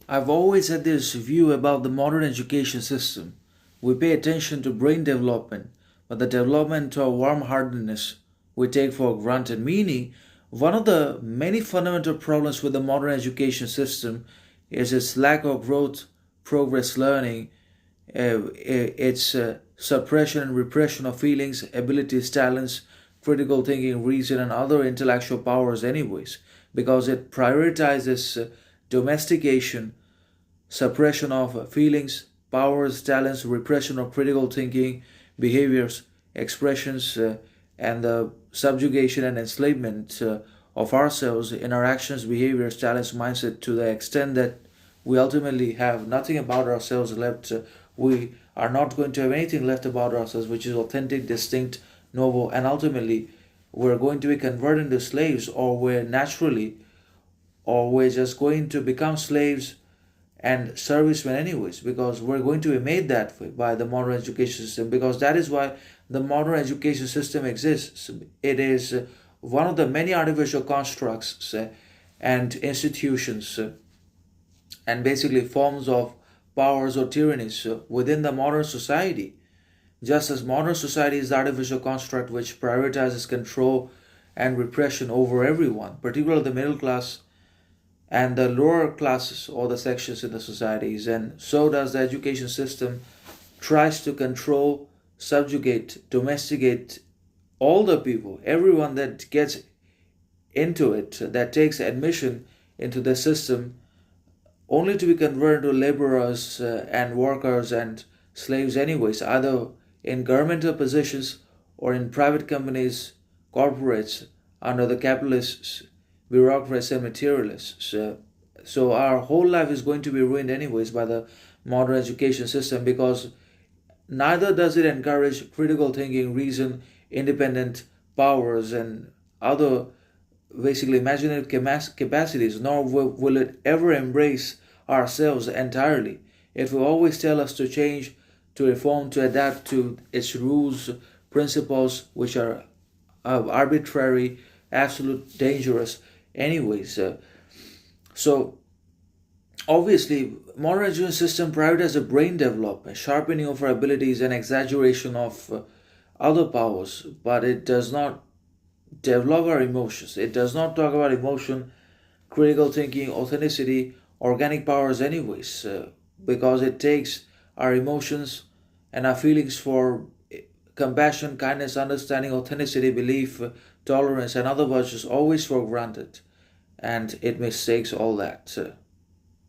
I've always had this view about the modern education system. We pay attention to brain development, but the development of warm-heartedness we take for granted. Meaning, one of the many fundamental problems with the modern education system is its lack of growth, progress learning, its suppression and repression of feelings, abilities, talents, critical thinking, reason, and other intellectual powers, anyways, because it prioritizes domestication, suppression of feelings, powers, talents, repression of critical thinking, behaviors, expressions, and the subjugation and enslavement of ourselves in our actions, behaviors, talents, mindset to the extent that we ultimately have nothing about ourselves left. We are not going to have anything left about ourselves which is authentic, distinct, noble, and ultimately we're going to be converted into slaves, or we're just going to become slaves and servicemen anyways, because we're going to be made that way by the modern education system, because that is why the modern education system exists. It is one of the many artificial constructs and institutions and basically forms of powers or tyrannies within the modern society. Just as modern society is the artificial construct which prioritizes control and repression over everyone, particularly the middle class and the lower classes or the sections in the societies, and so does the education system tries to control, subjugate, domesticate all the people, everyone that gets into it, that takes admission into the system, only to be converted to laborers and workers and slaves anyways, either in governmental positions or in private companies, corporates, under the capitalists, bureaucrats and materialists. So our whole life is going to be ruined anyways by the modern education system, because neither does it encourage critical thinking, reason, independent powers, and other basically imaginative capacities, nor will it ever embrace ourselves entirely. It will always tell us to change, to reform, to adapt to its rules, principles, which are arbitrary, absolute, dangerous, anyways. So obviously, modern education system prioritizes brain development, sharpening of our abilities, and exaggeration of other powers, but it does not develop our emotions. It does not talk about emotion, critical thinking, authenticity, organic powers, anyways, because it takes our emotions and our feelings for compassion, kindness, understanding, authenticity, belief, tolerance, and other virtues always for granted, and it mistakes all that.